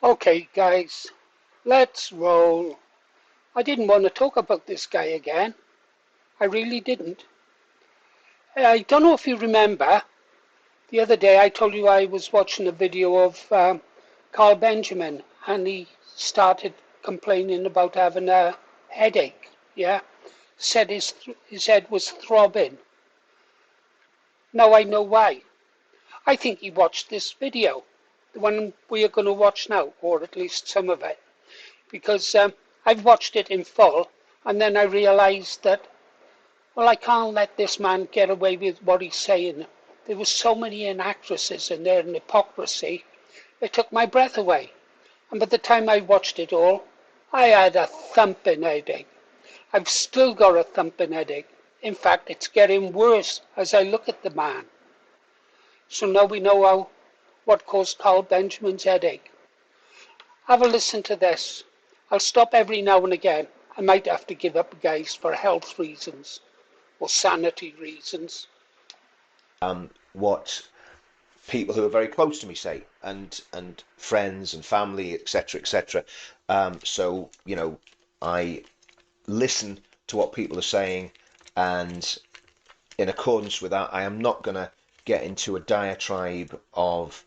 Okay, guys, let's roll. I didn't want to talk about this guy again. I really didn't. I don't know if you remember, the other day I told you I was watching a video of Carl Benjamin and he started complaining about having a headache. Yeah, said his head was throbbing. Now I know why. I think he watched this video, the one we are going to watch now, or at least some of it, because I've watched it in full, and then I realised that, well, I can't let this man get away with what he's saying. There were so many inaccuracies in there and hypocrisy, it took my breath away. And by the time I watched it all, I had a thumping headache. I've still got a thumping headache. In fact, it's getting worse as I look at the man. So now we know what caused Carl Benjamin's headache. Have a listen to this. I'll stop every now and again. I might have to give up, guys, for health reasons or sanity reasons. What people who are very close to me say, and friends and family, etc., etc. So I listen to what people are saying, and in accordance with that, I am not going to get into a diatribe of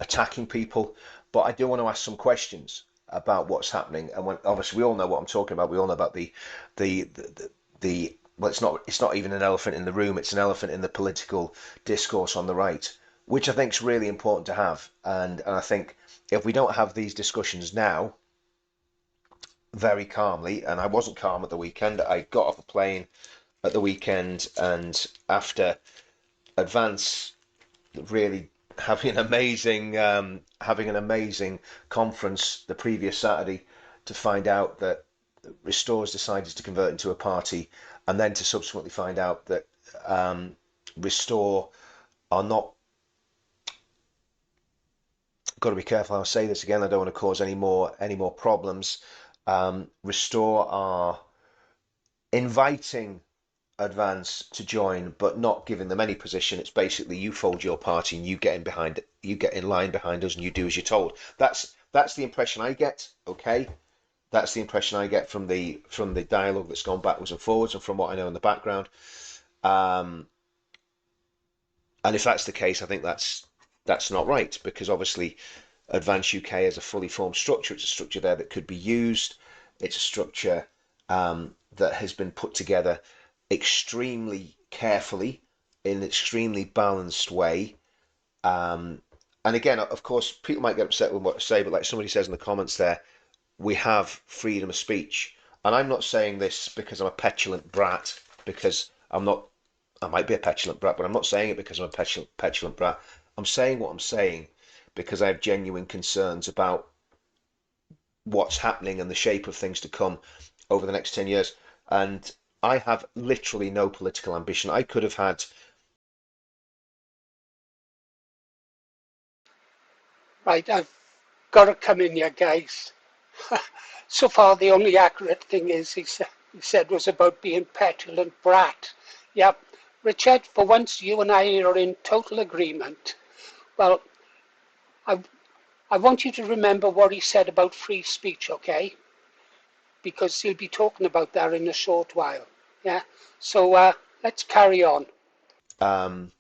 attacking people, but I do want to ask some questions about what's happening. And obviously we all know what I'm talking about. We all know about the well, it's not even an elephant in the room. It's an elephant in the political discourse on the right, which I think is really important to have. And I think if we don't have these discussions now, very calmly, and I wasn't calm at the weekend. I got off a plane at the weekend, and after Advance really having an amazing conference the previous Saturday, to find out that Restore's decided to convert into a party, and then to subsequently find out that Restore are not. Got to be careful how I say this again. I don't want to cause any more problems. Restore are inviting Advance to join, but not giving them any position. It's basically you fold your party and you get in line behind us, and you do as you're told. That's the impression I get. Okay, that's the impression I get from the dialogue that's gone backwards and forwards, and from what I know in the background. Um, and if that's the case, I think that's not right, because obviously Advance UK is a fully formed structure. It's a structure there that could be used. It's a structure that has been put together extremely carefully in an extremely balanced way. And again, of course, people might get upset with what I say, but like somebody says in the comments there, we have freedom of speech. And I'm not saying this because I'm a petulant brat, because I'm not. I might be a petulant brat, but I'm not saying it because I'm a petulant brat. I'm saying what I'm saying because I have genuine concerns about what's happening and the shape of things to come over the next 10 years. And I have literally no political ambition. I could have had. Right, I've got to come in here, guys. So far, the only accurate thing is he said was about being petulant brat. Yep. Richard, for once you and I are in total agreement. Well, I, I want you to remember what he said about free speech, okay? Because he'll be talking about that in a short while. Yeah. So let's carry on. um,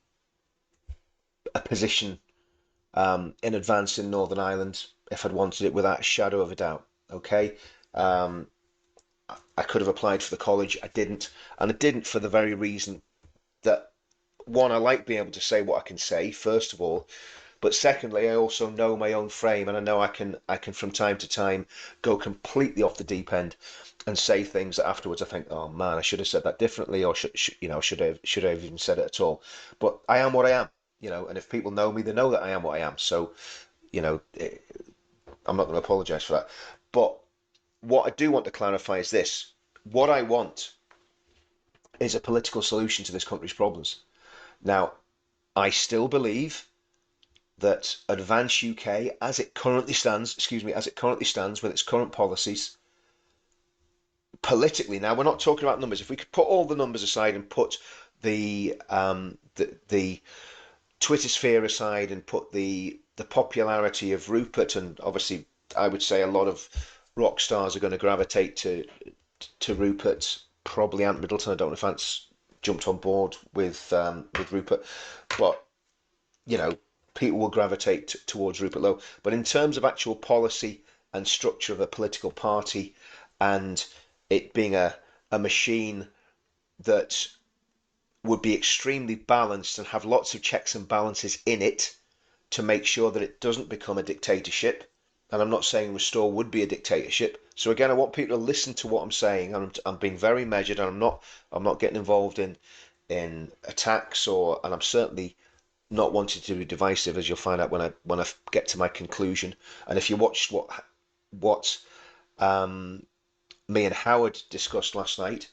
a position in advance in Northern Ireland if I'd wanted it, without a shadow of a doubt. Okay. Um, I could have applied for the college. I didn't. And I didn't for the very reason that, one, I like being able to say what I can say, first of all. But secondly, I also know my own frame, and I know I can from time to time go completely off the deep end and say things that afterwards I think, oh man, I should have said that differently, or should I have even said it at all. But I am what I am, and if people know me, they know that I am what I am. So, I'm not going to apologise for that. But what I do want to clarify is this: what I want is a political solution to this country's problems. Now, I still believe that Advance UK, as it currently stands, with its current policies, politically, now we're not talking about numbers. If we could put all the numbers aside and put the Twitter sphere aside and put the the popularity of Rupert, and obviously I would say a lot of rock stars are going to gravitate to Rupert. Probably Ant Middleton. I don't know if Ant's jumped on board with Rupert, but you know, people will gravitate towards Rupert Lowe. But in terms of actual policy and structure of a political party, and it being a machine that would be extremely balanced and have lots of checks and balances in it to make sure that it doesn't become a dictatorship. And I'm not saying Restore would be a dictatorship. So again, I want people to listen to what I'm saying. I'm being very measured, and I'm not getting involved in attacks, and I'm certainly not wanting to be divisive, as you'll find out when I get to my conclusion. And if you watched what me and Howard discussed last night,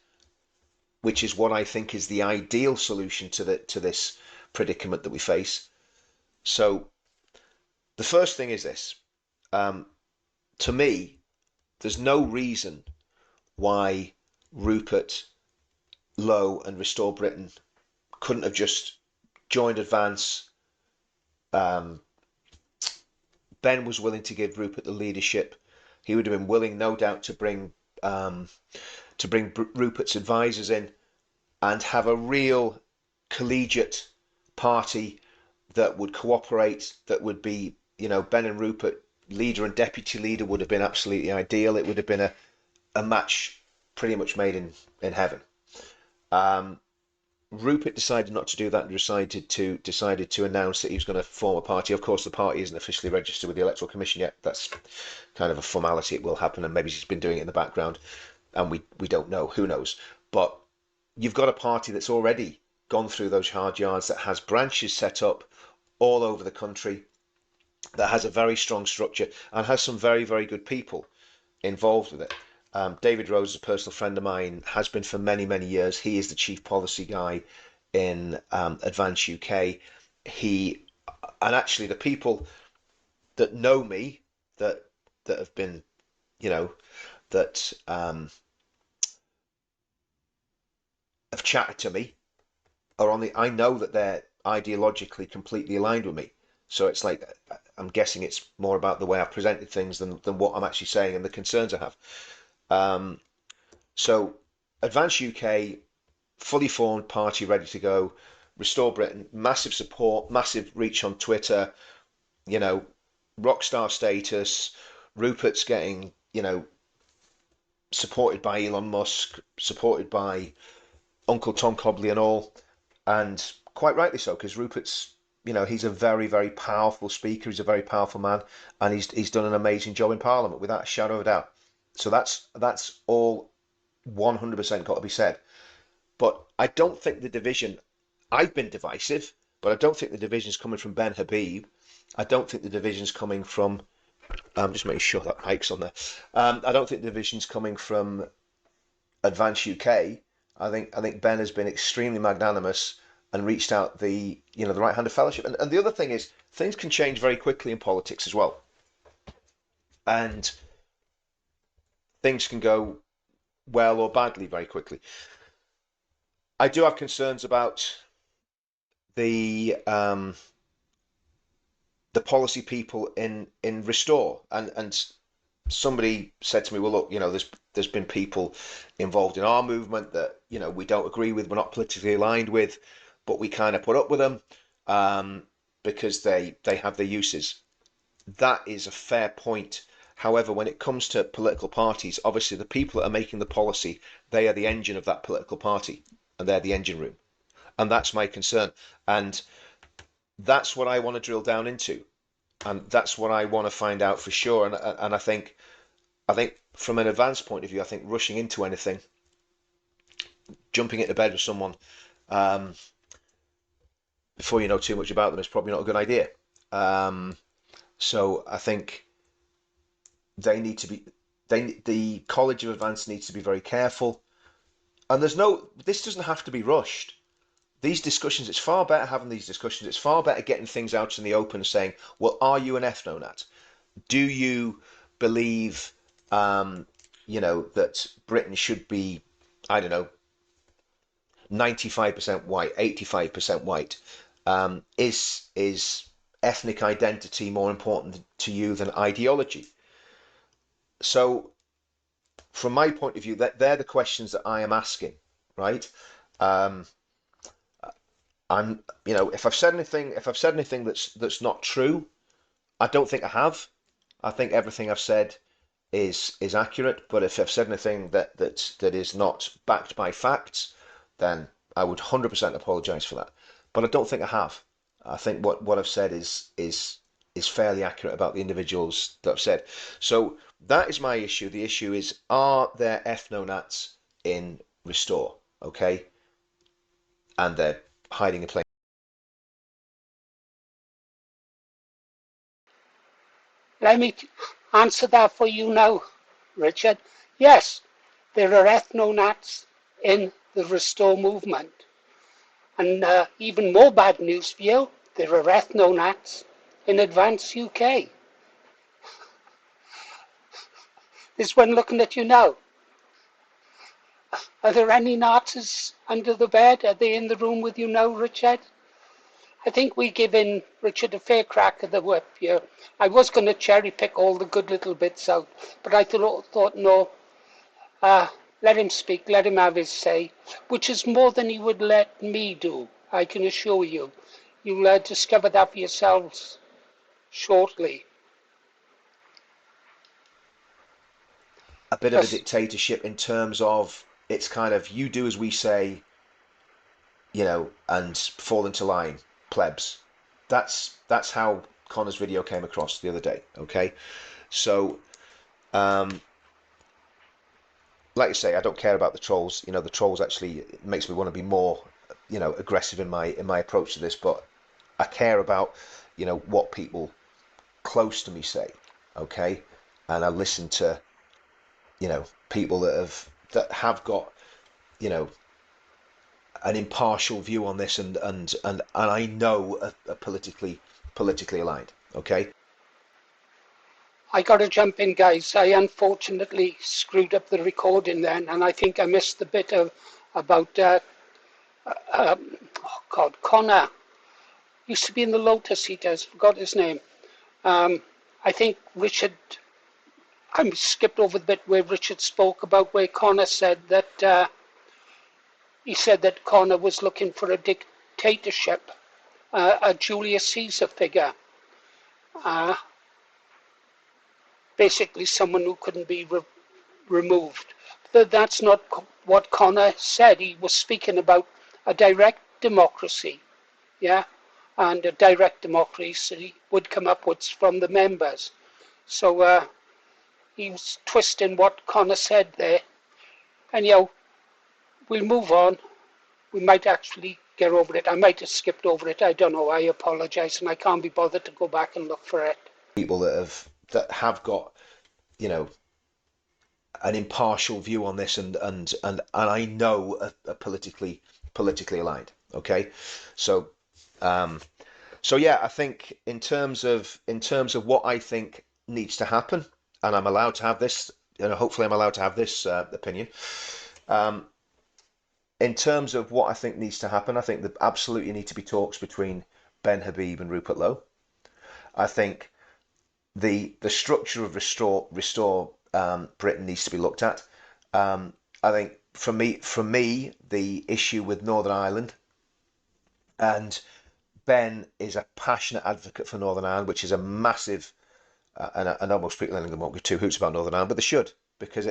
which is what I think is the ideal solution to this predicament that we face. So the first thing is this: um, to me, there's no reason why Rupert Lowe and Restore Britain couldn't have just joined Advance. Um, Ben was willing to give Rupert the leadership. He would have been willing, no doubt, um, to bring Rupert's advisors in and have a real collegiate party that would cooperate, that would be, Ben and Rupert, leader and deputy leader, would have been absolutely ideal. It would have been a match pretty much made in heaven. Um, Rupert decided not to do that and decided to announce that he was going to form a party. Of course, the party isn't officially registered with the Electoral Commission yet. That's kind of a formality. It will happen, and maybe he's been doing it in the background, and we don't know. Who knows? But you've got a party that's already gone through those hard yards, that has branches set up all over the country, that has a very strong structure, and has some very, very good people involved with it. David Rose is a personal friend of mine, has been for many, many years. He is the chief policy guy in Advance UK. He and actually the people that know me, that have been, you know, that have chatted to me, are on the. I know that they're ideologically completely aligned with me. So it's like, I'm guessing it's more about the way I've presented things than what I'm actually saying and the concerns I have. Um, so Advance UK, fully formed party, ready to go. Restore Britain, massive support, massive reach on Twitter, you know, rock star status. Rupert's getting, supported by Elon Musk, supported by Uncle Tom Cobley and all, and quite rightly so, because Rupert's, he's a very, very powerful speaker. He's a very powerful man, and he's done an amazing job in Parliament without a shadow of a doubt. So that's all 100% got to be said. But I don't think the division. I've been divisive, but I don't think the division's coming from Ben Habib. I don't think the division's coming from. I'm just making sure that mic's on there. I don't think the division's coming from Advance UK. I think Ben has been extremely magnanimous and reached out the right hand of fellowship. And the other thing is, things can change very quickly in politics as well, and things can go well or badly very quickly. I do have concerns about the the policy people in Restore, and somebody said to me, well, look, there's been people involved in our movement that we don't agree with, we're not politically aligned with, but we kind of put up with them because they have their uses. That is a fair point. However, when it comes to political parties, obviously the people that are making the policy, they are the engine of that political party, and they're the engine room, and that's my concern. And that's what I want to drill down into, and that's what I want to find out for sure. And I think from an advanced point of view, I think rushing into anything, jumping into bed with someone um, before you know too much about them is probably not a good idea. Um, so I think they need to be, the College of Advance needs to be very careful. And this doesn't have to be rushed. These discussions, it's far better having these discussions. It's far better getting things out in the open, saying, well, are you an ethno-nat? Do you believe, that Britain should be, I don't know, 95% white, 85% white? Is ethnic identity more important to you than ideology? So, from my point of view, that they're the questions that I am asking, right? Um, if I've said anything that's not true, I don't think I have. I think everything I've said is accurate. But if I've said anything that is not backed by facts, then I would 100% apologise for that. But I don't think I have. I think what I've said is fairly accurate about the individuals that I've said. So that is my issue. The issue is, are there ethno-nats in Restore? Okay, and they're hiding in plain. Let me answer that for you now, Richard. Yes, there are ethno-nats in the Restore movement. And even more bad news for you, there are ethno-nats in Advance UK. This one looking at you now. Are there any Nazis under the bed? Are they in the room with you now, Richard? I think we give in Richard a fair crack of the whip here. I was going to cherry pick all the good little bits out, but I thought no, let him speak, let him have his say, which is more than he would let me do, I can assure you. You'll discover that for yourselves shortly. A bit of a Just, dictatorship in terms of it's kind of you do as we say, and fall into line, plebs. That's how Connor's video came across the other day. Okay, so like I say, I don't care about the trolls. The trolls actually makes me want to be more, aggressive in my approach to this. But I care about, what people close to me say. Okay, and I listen to, people that have got, you know, an impartial view on this, and I know are politically aligned. Okay. I got to jump in, guys. I unfortunately screwed up the recording then, and I think I missed the bit of about, oh God, Connor. Used to be in the Lotus Eaters, forgot his name. Um, I think Richard, I skipped over the bit where Richard spoke about where Connor said that he said that Connor was looking for a dictatorship, a Julius Caesar figure, uh, basically someone who couldn't be removed. That's not what Connor said. He was speaking about a direct democracy, yeah, and a direct democracy would come upwards from the members. So he was twisting what Connor said there. And we'll move on. We might actually get over it. I might have skipped over it. I don't know. I apologise, and I can't be bothered to go back and look for it. People that have got, you know, an impartial view on this, and I know are politically aligned. Okay, so um, so yeah, I think in terms of what I think needs to happen, and I'm allowed to have this, hopefully I'm allowed to have this opinion. Um, in terms of what I think needs to happen, I think there absolutely need to be talks between Ben Habib and Rupert Lowe. I think the structure of restore Britain needs to be looked at. I think for me, the issue with Northern Ireland, and Ben is a passionate advocate for Northern Ireland, which is a massive, and I know most people in England won't give two hoots about Northern Ireland, but they should, because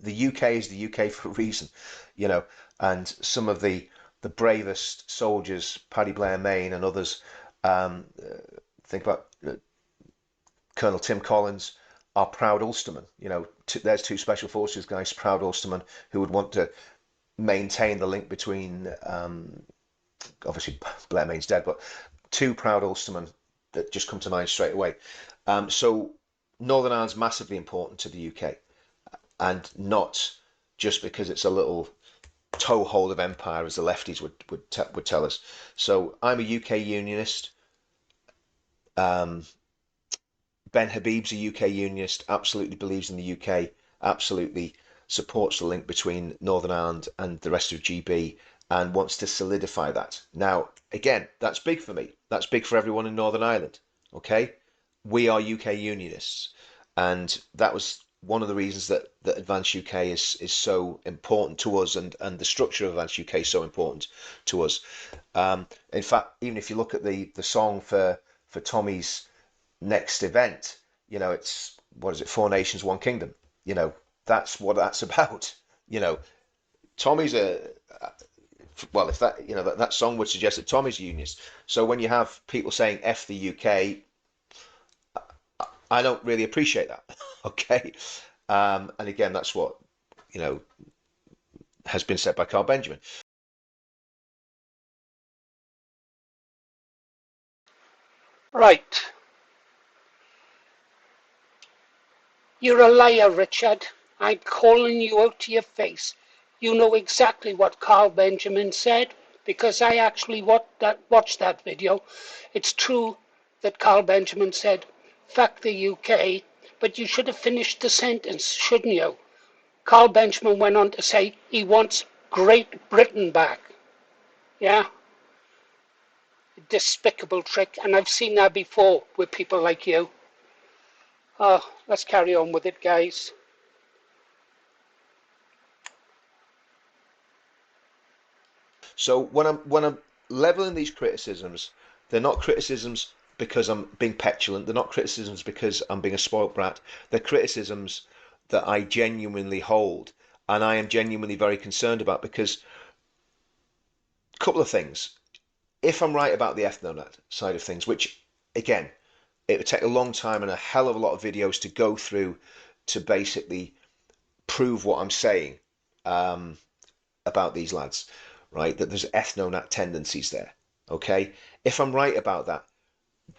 the UK is the UK for a reason, you know, and some of the bravest soldiers, Paddy Blair Main and others, think about Colonel Tim Collins, are proud Ulstermen. There's two special forces guys, proud Ulstermen, who would want to maintain the link between, obviously Blair Main's dead, but two proud Ulstermen that just come to mind straight away. So Northern Ireland's massively important to the UK, and not just because it's a little toehold of empire, as the lefties would tell us. So I'm a UK unionist. Um, Ben Habib's a UK unionist, absolutely believes in the UK, absolutely supports the link between Northern Ireland and the rest of GB, and wants to solidify that. Now, again, that's big for me. That's big for everyone in Northern Ireland. Okay, we are UK Unionists, and that was one of the reasons that Advance UK is so important to us, and the structure of Advance UK is so important to us. In fact, even if you look at the song for Tommy's next event, it's, what is it, Four Nations, One Kingdom. That's what that's about. You know, Tommy's a well, if that that song would suggest that Tommy's a unionist. So when you have people saying "F the UK," I don't really appreciate that. Okay, and again, that's what you know has been said by Carl Benjamin. Right. You're a liar, Richard. I'm calling you out to your face. You know exactly what Carl Benjamin said because I actually watched that video. It's true that Carl Benjamin said, fuck the UK, but you should have finished the sentence, shouldn't you? Carl Benjamin went on to say he wants Great Britain back. Yeah? A despicable trick, and I've seen that before with people like you. Let's carry on with it, guys. So when I'm leveling these criticisms, they're not criticisms because I'm being petulant. They're not criticisms because I'm being a spoilt brat. They're criticisms that I genuinely hold, and I am genuinely very concerned about because a couple of things. If I'm right about the ethnonet side of things, which again, it would take a long time and a hell of a lot of videos to go through to basically prove what I'm saying about these lads, right? That there's ethno-nat tendencies there. Okay, if I'm right about that,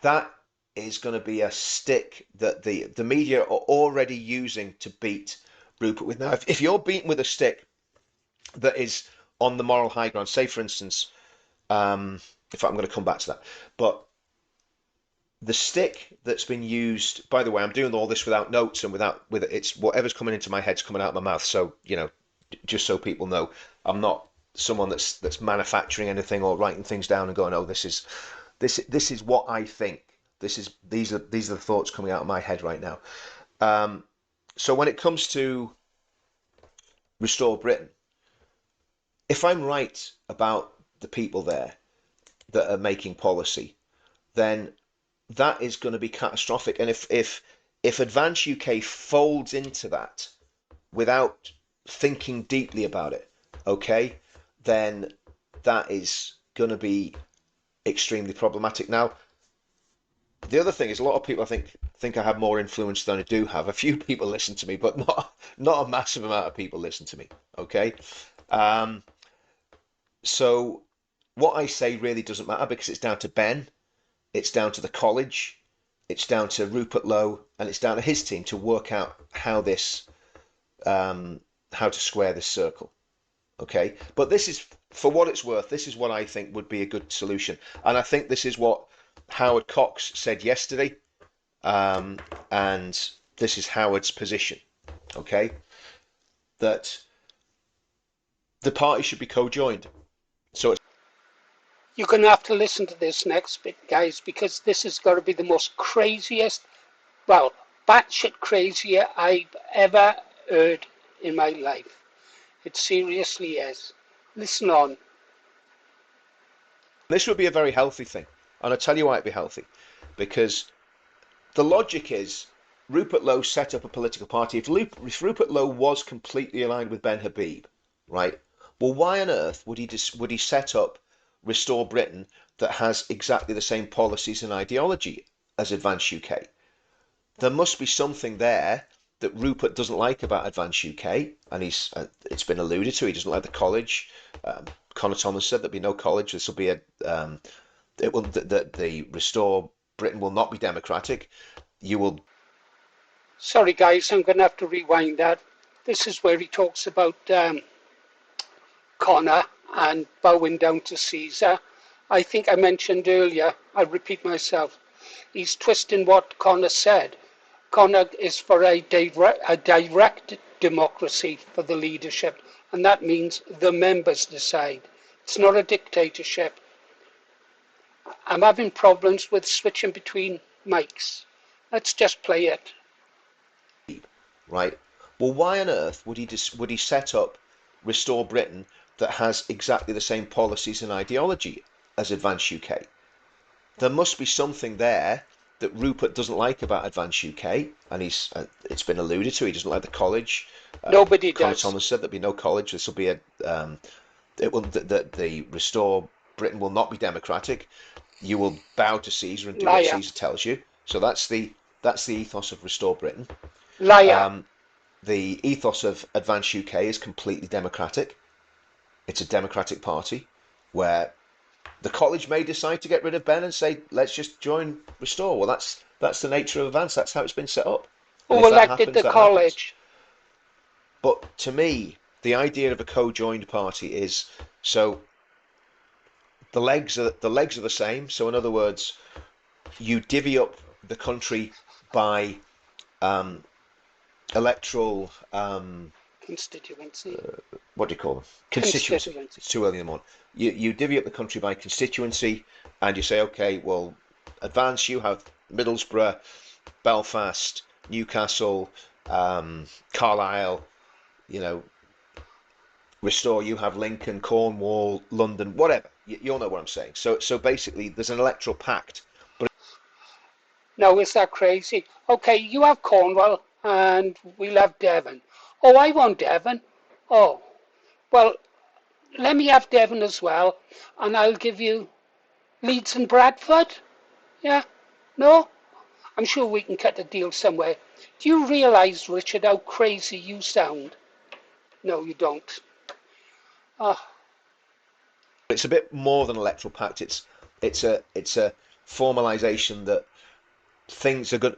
that is going to be a stick that the media are already using to beat Rupert with. Now, if you're beaten with a stick that is on the moral high ground, say for instance, in fact, I'm going to come back to that, but the stick that's been used, by the way, I'm doing all this without notes and with it's whatever's coming into my head's coming out of my mouth. So, just so people know, I'm not someone that's manufacturing anything or writing things down and going, oh, this is what I think. These are the thoughts coming out of my head right now. So when it comes to Restore Britain, if I'm right about the people there that are making policy, then that is going to be catastrophic. And if Advance UK folds into that without thinking deeply about it, okay, then that is going to be extremely problematic. Now, the other thing is a lot of people I think I have more influence than I do have. A few people listen to me, but not a massive amount of people listen to me. Okay, um, so what I say really doesn't matter because it's down to Ben, it's down to the college, it's down to Rupert Lowe, and it's down to his team to work out how to square this circle. Okay, but this is, for what it's worth, this is what I think would be a good solution, and I think this is what Howard Cox said yesterday, and this is Howard's position. Okay, that the party should be co-joined. So it's You're going to have to listen to this next bit, guys, because this has got to be the most craziest, well, batshit crazier I've ever heard in my life. It seriously is. Listen on. this would be a very healthy thing, and I'll tell you why it'd be healthy, because the logic is Rupert Lowe set up a political party. If Rupert Lowe was completely aligned with Ben Habib, right? Well, why on earth would he set up Restore Britain that has exactly the same policies and ideology as Advance UK? There must be something there that Rupert doesn't like about Advance UK, and it's been alluded to. He doesn't like the college. Connor Thomas said there'll be no college. This will be it will the Restore Britain will not be democratic. You will. Sorry, guys, I'm going to have to rewind that. This is where he talks about Connor and bowing down to Caesar. I think I mentioned earlier, I'll repeat myself, he's twisting what Connor said. Connor is for a direct democracy for the leadership, and that means the members decide. It's not a dictatorship. I'm having problems with switching between mics. Let's just play it. Right? Well, why on earth would he set up Restore Britain that has exactly the same policies and ideology as Advance UK? There must be something there that Rupert doesn't like about Advance UK, and it's been alluded to. He doesn't like the college. Nobody Connor does. Thomas said there'll be no college. This will be the Restore Britain will not be democratic. You will bow to Caesar and do what Liar. Caesar tells you. So that's the ethos of Restore Britain. Liar. The ethos of Advance UK is completely democratic. It's a democratic party where the college may decide to get rid of Ben and say, let's just join Restore. Well, that's the nature of Advance. That's how it's been set up. And Who if that elected happens, the that happens. college? But to me, the idea of a co-joined party is so the legs are the same. So in other words, you divvy up the country by electoral Constituency. what do you call them? Constituency. Constituency. It's too early in the morning. You divvy up the country by constituency, and you say, okay, well, Advance, you have Middlesbrough, Belfast, Newcastle, Carlisle, you know, Restore, you have Lincoln, Cornwall, London, whatever. You'll know what I'm saying. So basically, there's an electoral pact. But Now, is that crazy? Okay, you have Cornwall and we'll have Devon. Oh, I want Devon. Oh, well, let me have Devon as well, and I'll give you Leeds and Bradford. Yeah? No? I'm sure we can cut a deal somewhere. Do you realise, Richard, how crazy you sound? No, you don't. Oh, it's a bit more than electoral pact. It's a formalisation that things are good.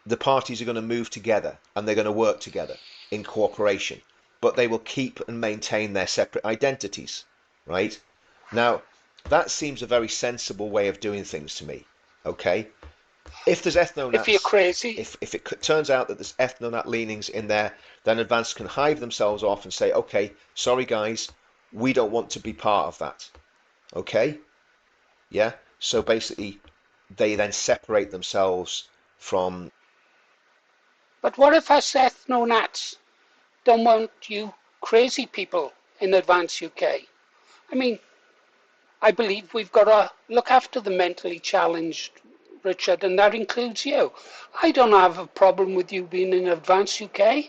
The parties are going to move together and they're going to work together in cooperation, but they will keep and maintain their separate identities, right? Now, that seems a very sensible way of doing things to me. Okay, if there's if you're ethnonats, crazy. if it turns out that there's ethnonat leanings in there, then Advance can hive themselves off and say, okay, sorry guys, we don't want to be part of that. Okay, yeah. So basically, they then separate themselves from. But what if us ethno-nats don't want you crazy people in Advance UK? I mean, I believe we've got to look after the mentally challenged, Richard, and that includes you. I don't have a problem with you being in Advance UK,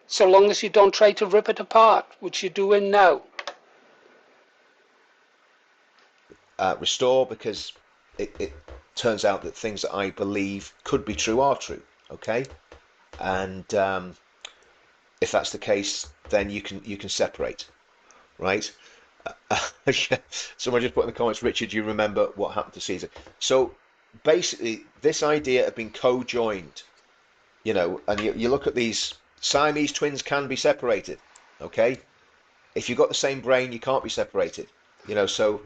so long as you don't try to rip it apart, which you're doing now. Restore because it turns out that things that I believe could be true are true. Okay, and if that's the case, then you can separate, right? Someone just put in the comments, Richard, you remember what happened to Caesar? So basically, this idea of being co-joined, and you look at these Siamese twins can be separated. Okay, if you've got the same brain, you can't be separated. So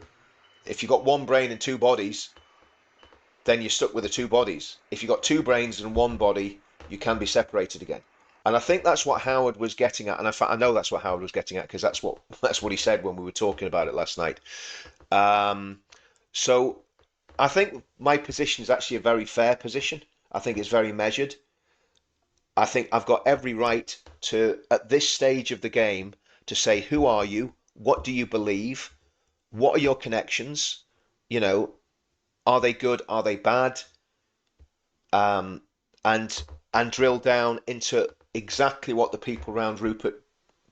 if you've got one brain and two bodies, then you're stuck with the two bodies. If you've got two brains and one body, you can be separated again. And I think that's what Howard was getting at, and in fact, I know that's what Howard was getting at because that's what he said when we were talking about it last night. So I think my position is actually a very fair position. I think it's very measured. I think I've got every right to, at this stage of the game, to say who are you, what do you believe, what are your connections, you know, are they good, are they bad, um, and drill down into exactly what the people around Rupert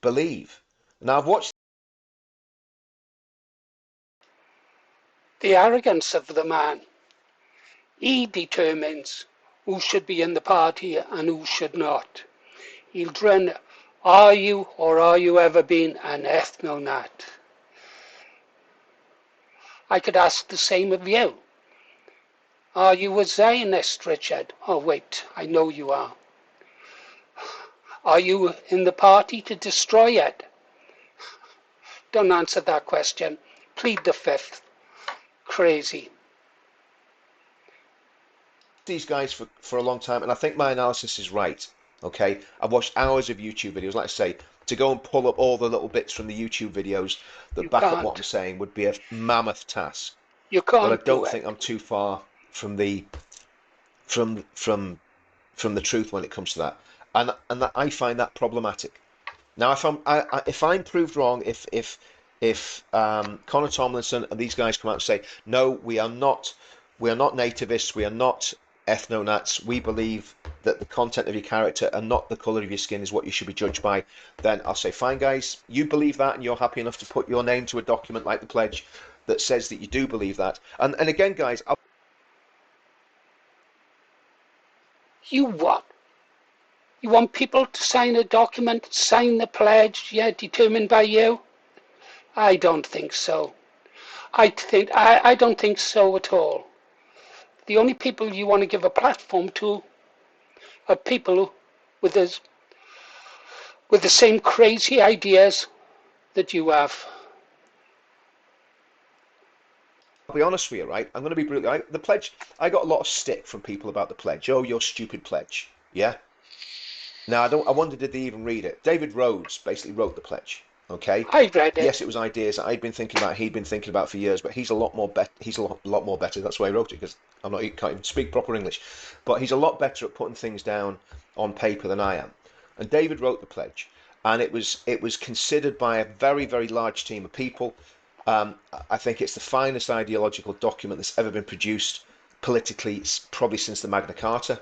believe. Now I've watched. The arrogance of the man. He determines who should be in the party and who should not. He'll drone, are you or are you ever been an ethno-nat? I could ask the same of you. Are you a Zionist, Richard? Oh, wait, I know you are. Are you in the party to destroy it? Don't answer that question. Plead the fifth. Crazy. These guys for a long time, and I think my analysis is right. Okay, I've watched hours of YouTube videos, like I say, to go and pull up all the little bits from the YouTube videos You that back up what I'm can't. saying would be a mammoth task. You But I can't do don't it. think I'm too far from the from from from the truth when it comes to that, and that, I find that problematic. Now, if I'm proved wrong, if Connor Tomlinson and these guys come out and say, no, we are not nativists, we are not ethno-nats, we believe that the content of your character and not the colour of your skin is what you should be judged by, then I'll say, fine, guys, you believe that and you're happy enough to put your name to a document like the pledge that says that you do believe that. And again, guys, You what? You want people to sign a document, sign the pledge, yeah, determined by you? I don't think so. I don't think so at all. The only people you want to give a platform to are people with us with the same crazy ideas that you have. I'll be honest with you, right? I'm going to be brutal. The pledge, I got a lot of stick from people about the pledge. Oh, your stupid pledge. Yeah. Now, I wonder, did they even read it? David Rhodes basically wrote the pledge. Okay. I read Yes, it. it was ideas that I'd been thinking about, he'd been thinking about for years, but he's a lot more he's lot more better. That's why I wrote it, because can't even speak proper English. But he's a lot better at putting things down on paper than I am. And David wrote the pledge, and it was considered by a very, very large team of people. I think it's the finest ideological document that's ever been produced politically, probably since the Magna Carta.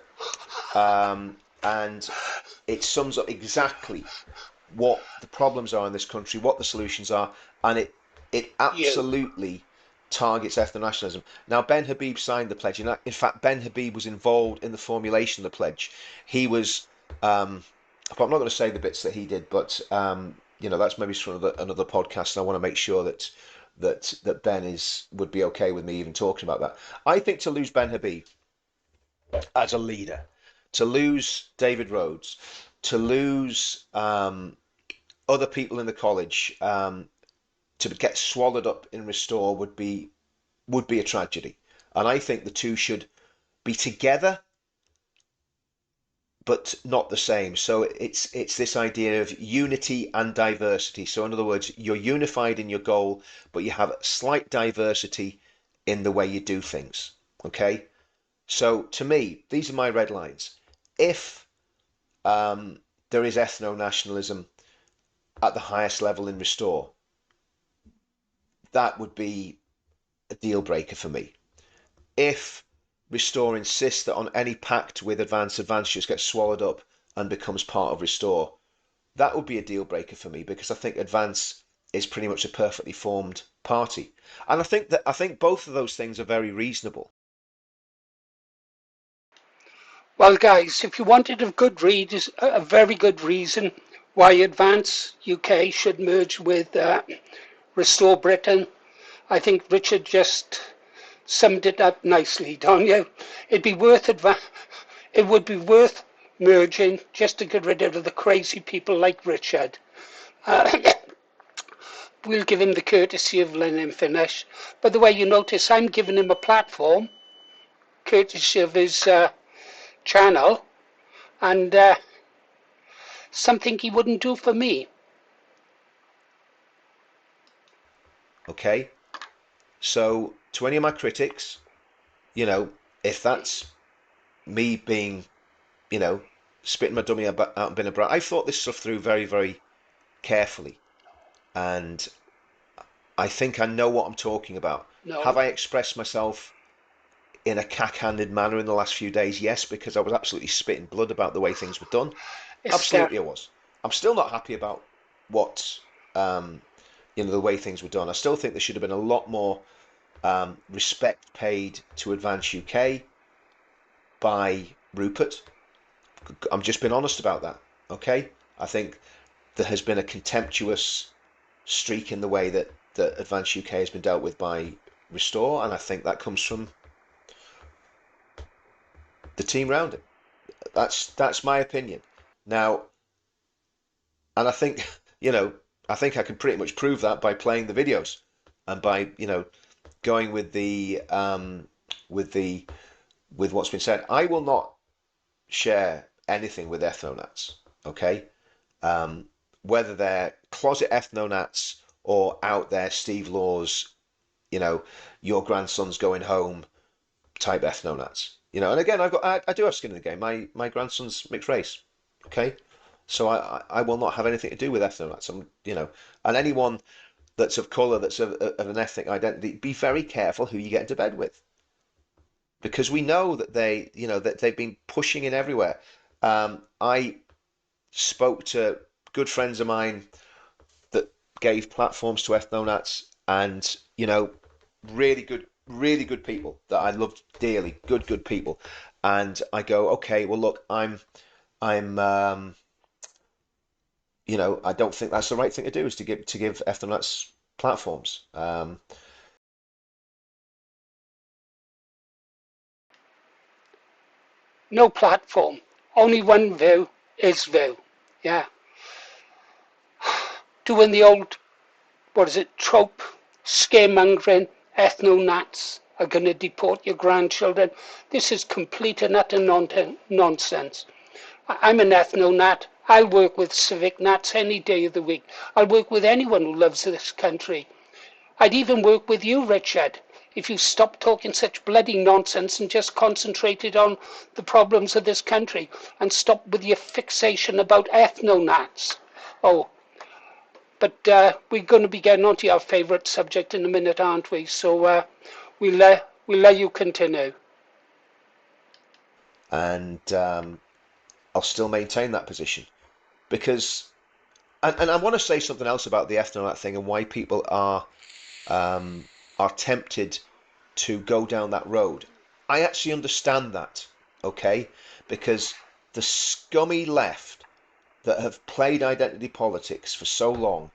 And it sums up exactly what the problems are in this country, what the solutions are, and it You. absolutely targets ethno-nationalism. Now, Ben Habib signed the pledge. In fact, Ben Habib was involved in the formulation of the pledge. He was, I'm not going to say the bits that he did, but that's maybe for another podcast. And I want to make sure that Ben would be okay with me even talking about that. I think to lose Ben Habib as a leader, to lose David Rhodes, to lose other people in the college, to get swallowed up in Restore would be a tragedy. And I think the two should be together, but not the same. So it's this idea of unity and diversity. So in other words, you're unified in your goal, but you have slight diversity in the way you do things. Okay. So to me, these are my red lines. If there is ethno nationalism at the highest level in Restore, that would be a deal breaker for me. If Restore insists that on any pact with Advance just gets swallowed up and becomes part of Restore, that would be a deal breaker for me, because I think Advance is pretty much a perfectly formed party. And I think both of those things are very reasonable. Well, guys, if you wanted a very good reason why Advance UK should merge with Restore Britain, I think Richard just summed it up nicely, don't you? It'd be worth it would be worth merging just to get rid of the crazy people like Richard. Uh, we'll give him the courtesy of letting him finish. By the way, you notice I'm giving him a platform, courtesy of his channel, and something he wouldn't do for me. Okay? So to any of my critics, if that's me being, you know, spitting my dummy out and being a brat, I thought this stuff through very, very carefully. And I think I know what I'm talking about. Have No, I expressed myself in a cack-handed manner in the last few days? Yes, because I was absolutely spitting blood about the way things were done. it's that. Absolutely, I was. I'm still not happy about what, um, the way things were done. I still think there should have been a lot more respect paid to Advance UK by Rupert. I'm just being honest about that. Okay, I think there has been a contemptuous streak in the way that Advance UK has been dealt with by Restore, and I think that comes from the team round it. That's my opinion. Now, and I think you know I think I can pretty much prove that by playing the videos and by going with the with what's been said. I will not share anything with Ethronats. Okay, um, whether they're closet ethno-nats or out there Steve Law's, you know, your grandson's going home type ethno-nats. And again, I do have skin in the game. My grandson's mixed race. Okay, so I will not have anything to do with ethno-nats. And anyone that's of colour, that's of an ethnic identity, be very careful who you get into bed with, because we know that that they've been pushing in everywhere. I spoke to good friends of mine that gave platforms to ethno-nats, and really good people that I loved dearly, good people. And I go, okay, well, look, I'm I don't think that's the right thing to do, is to give ethno-nats platforms. No platform. Only one view is view. Yeah. Doing the old, what is it, trope, scaremongering, ethno-nats are going to deport your grandchildren. This is complete and utter nonsense. I'm an ethno-nat. I'll work with civic nats any day of the week. I'll work with anyone who loves this country. I'd even work with you, Richard, if you stopped talking such bloody nonsense and just concentrated on the problems of this country and stopped with your fixation about ethno-nats. Oh, but we're going to be getting on to our favourite subject in a minute, aren't we? So we'll let you continue. And I'll still maintain that position, because, and I want to say something else about the ethno thing and why people um, are tempted to go down that road. I actually understand that, okay? Because the scummy left that have played identity politics for so long,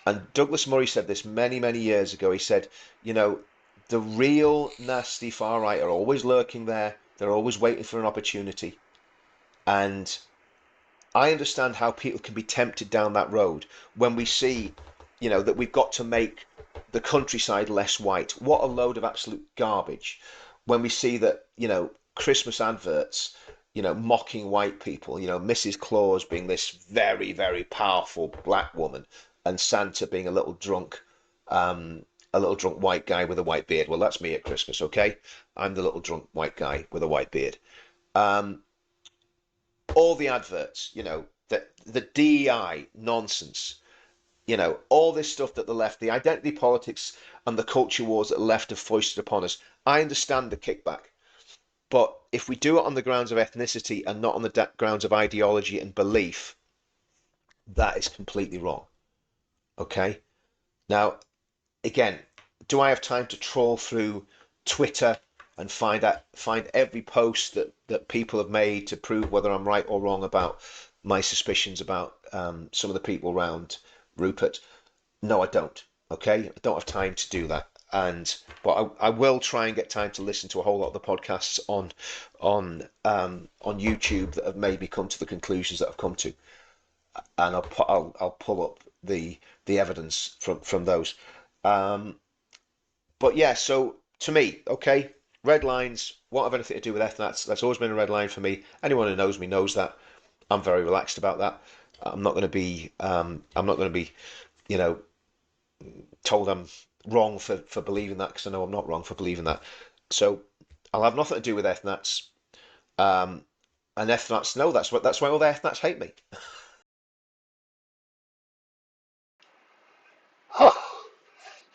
and Douglas Murray said this many, many years ago. He said, you know, the real nasty far right are always lurking there. They're always waiting for an opportunity. And I understand how people can be tempted down that road when we see, that we've got to make the countryside less white. What a load of absolute garbage. When we see that, Christmas adverts, mocking white people, Mrs. Claus being this very, very powerful black woman, and Santa being a little drunk white guy with a white beard. Well, that's me at Christmas, okay? I'm the little drunk white guy with a white beard. Um, all the adverts, the DEI nonsense, all this stuff that the left, the identity politics and the culture wars that the left have foisted upon us. I understand the kickback, but if we do it on the grounds of ethnicity and not on the grounds of ideology and belief, that is completely wrong. Okay. Now, again, do I have time to trawl through Twitter and find every post that people have made to prove whether I'm right or wrong about my suspicions about some of the people around Rupert? No, I don't. Okay, I don't have time to do that. But I will try and get time to listen to a whole lot of the podcasts on YouTube that have made me come to the conclusions that I've come to, and I'll pull up the evidence from those. Um, but yeah, so to me, okay, red lines won't have anything to do with ethnics. That's always been a red line for me. Anyone who knows me knows that. I'm very relaxed about that. I'm not going to be, you know, told I'm wrong for believing that, because I know I'm not wrong for believing that. So I'll have nothing to do with ethnics. Um, and ethnics, no, that's why all the ethnics hate me. Oh,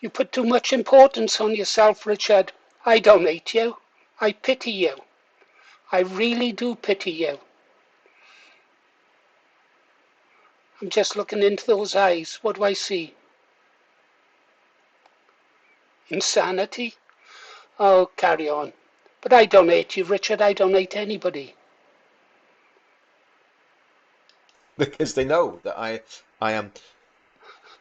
you put too much importance on yourself, Richard. I don't hate you. I pity you. I really do pity you. I'm just looking into those eyes. What do I see? Insanity? Oh, carry on. But I don't hate you, Richard. I don't hate anybody. Because they know that I am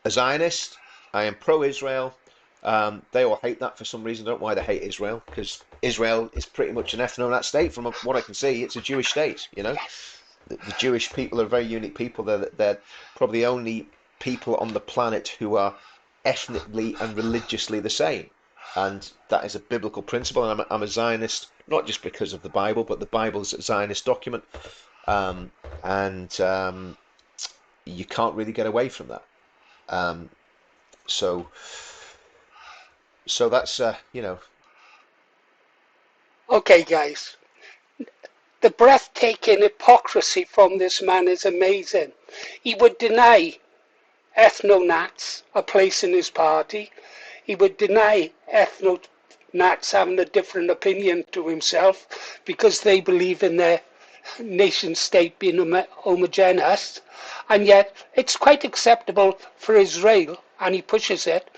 a Zionist. I am pro-Israel. They all hate that for some reason. I don't know why they hate Israel, because Israel is pretty much an ethno-nat state. From what I can see, it's a Jewish state. Yes. The Jewish people are very unique people. They're probably the only people on the planet who are ethnically and religiously the same. And that is a biblical principle. And I'm a Zionist, not just because of the Bible, but the Bible is a Zionist document. Um, and you can't really get away from that. Um, so that's Okay, guys. The breathtaking hypocrisy from this man is amazing. He would deny ethno-Nats a place in his party. He would deny ethno-Nats having a different opinion to himself because they believe in their nation state being homogeneous. And yet it's quite acceptable for Israel, and he pushes it,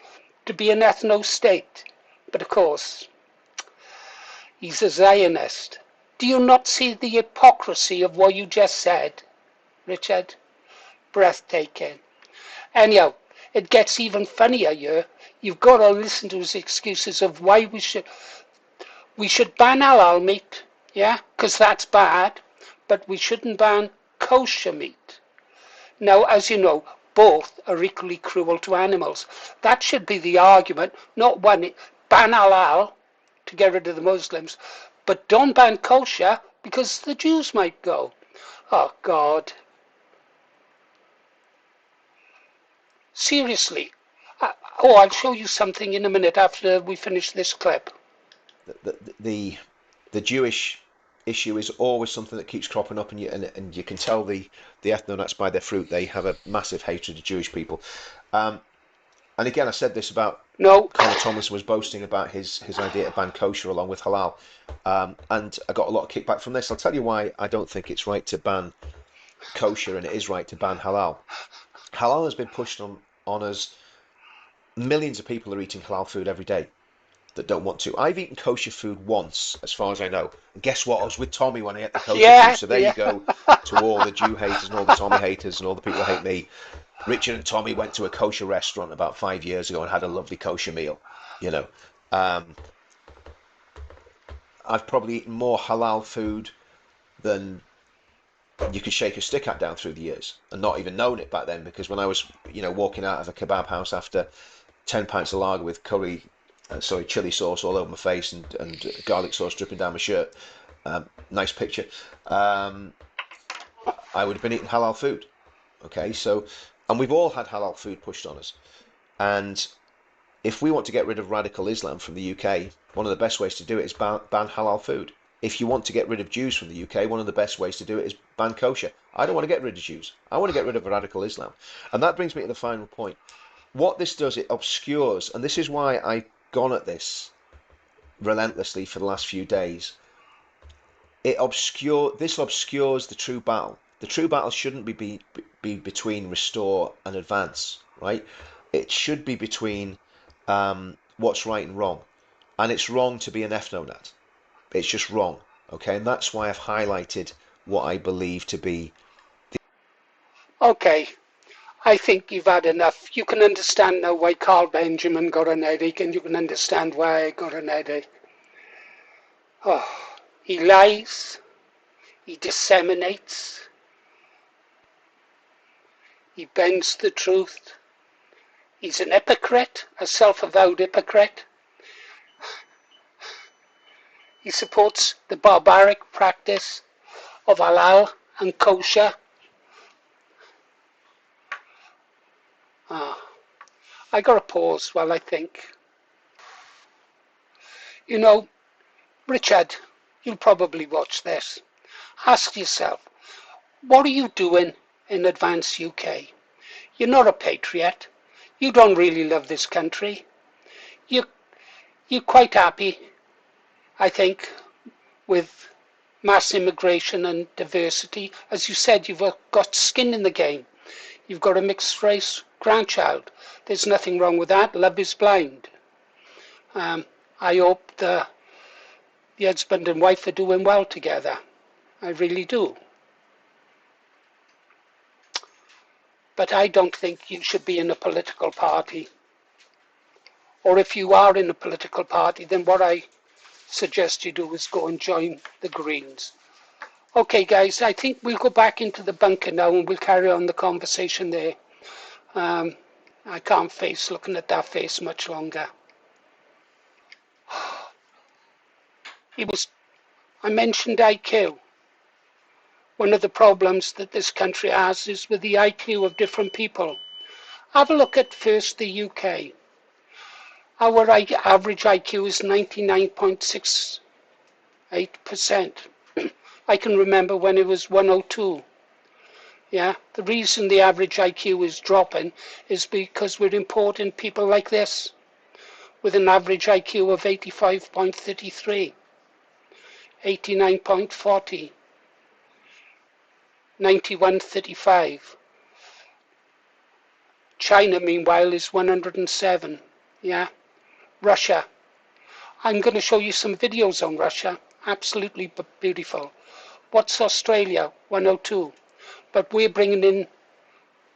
to be an ethno-state. But of course, he's a Zionist. Do you not see the hypocrisy of what you just said, Richard? Breathtaking. Anyhow, it gets even funnier here. You've got to listen to his excuses of why we should ban halal meat, yeah, because that's bad, but we shouldn't ban kosher meat. Now, as you know, both are equally cruel to animals. That should be the argument, not one ban halal to get rid of the Muslims, but don't ban kosher because the Jews might go. Oh God. Seriously. I'll show you something in a minute after we finish this clip. the the Jewish issue is always something that keeps cropping up, and you can tell the ethno-Nats by their fruit. They have a massive hatred of Jewish people. And again, I said this about No. Connor Tomlinson was boasting about his idea to ban kosher along with halal, and I got a lot of kickback from this. I'll tell you why I don't think it's right to ban kosher and it is right to ban halal. Halal has been pushed on us. Millions of people are eating halal food every day that don't want to. I've eaten kosher food once, as far as I know. And guess what? I was with Tommy when I ate the kosher food. Yeah, So there you yeah. go to all the Jew haters and all the Tommy haters and all the people who hate me. Richard and Tommy went to a kosher restaurant about 5 years ago and had a lovely kosher meal. You know, um, I've probably eaten more halal food than you could shake a stick at down through the years and not even known it back then, because when I was, walking out of a kebab house after 10 pints of lager with chili sauce all over my face and garlic sauce dripping down my shirt, nice picture, um, I would have been eating halal food. Okay, so, and we've all had halal food pushed on us. And if we want to get rid of radical Islam from the UK, one of the best ways to do it is ban halal food. If you want to get rid of Jews from the UK, one of the best ways to do it is ban kosher. I don't want to get rid of Jews. I want to get rid of radical Islam. And that brings me to the final point. What this does, it obscures, and this is why I've gone at this relentlessly for the last few days. This obscures the true battle. The true battle shouldn't be between restore and advance, right? It should be between what's right and wrong. And it's wrong to be an ethno-nat. It's just wrong. Okay, and that's why I've highlighted what I believe to be. Okay, I think you've had enough. You can understand now why Carl Benjamin got an headache, and you can understand why I got an headache. Oh, he lies, he disseminates, he bends the truth. He's an hypocrite, a self-avowed hypocrite. He supports the barbaric practice of halal and kosher. I gotta pause while I think. You know, Richard, you'll probably watch this. Ask yourself, what are you doing in Advance UK? You're not a patriot. You don't really love this country. You, you're quite happy, I think, with mass immigration and diversity. As you said, you've got skin in the game. You've got a mixed race grandchild. There's nothing wrong with that. Love is blind. I hope the husband and wife are doing well together. I really do. But I don't think you should be in a political party. Or if you are in a political party, then what I suggest you do is go and join the Greens. Okay, guys, I think we'll go back into the bunker now and we'll carry on the conversation there. I can't face looking at that face much longer. I mentioned IQ. one of the problems that this country has is with the IQ of different people. Have a look at first the UK. Our average IQ is 99.68%. I can remember when it was 102. Yeah, the reason the average IQ is dropping is because we're importing people like this with an average IQ of 85.33, 89.40, 91.35. China, meanwhile, is 107. Yeah, Russia. I'm going to show you some videos on Russia. Absolutely beautiful. What's Australia? 102. But we're bringing in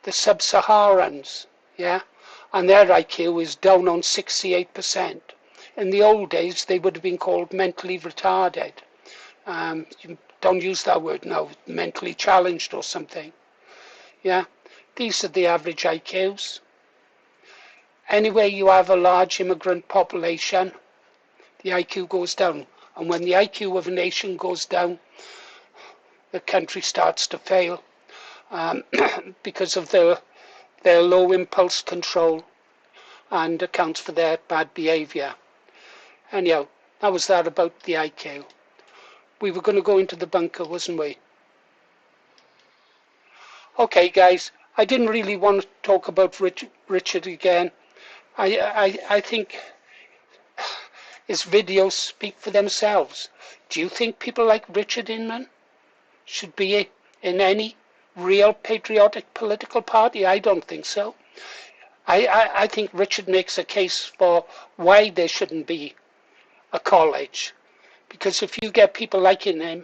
the sub-Saharans, yeah, and their IQ is down on 68%. In the old days, they would have been called mentally retarded. You don't use that word now, mentally challenged or something. Yeah, these are the average IQs. Anywhere you have a large immigrant population, the IQ goes down. And when the IQ of a nation goes down, the country starts to fail because of their low impulse control and accounts for their bad behaviour. Anyhow, that was that about the IQ. We were going to go into the bunker, wasn't we? Okay, guys, I didn't really want to talk about Richard again. I think his videos speak for themselves. Do you think people like Richard Inman should be in any real patriotic political party? I don't think so. I think Richard makes a case for why there shouldn't be a college. Because if you get people like him in,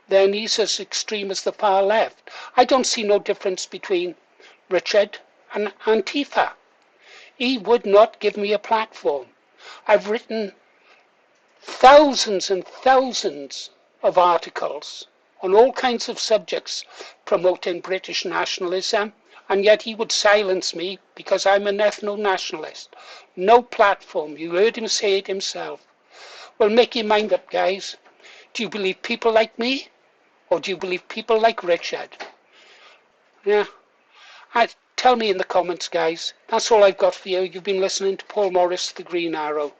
then he's as extreme as the far left. I don't see no difference between Richard and Antifa. He would not give me a platform. I've written thousands and thousands of articles on all kinds of subjects promoting British nationalism, and yet he would silence me because I'm an ethno-nationalist. No platform. You heard him say it himself. Well, make your mind up, guys. Do you believe people like me, or do you believe people like Richard? Yeah. Tell me in the comments, guys. That's all I've got for you. You've been listening to Paul Morris, The Green Arrow.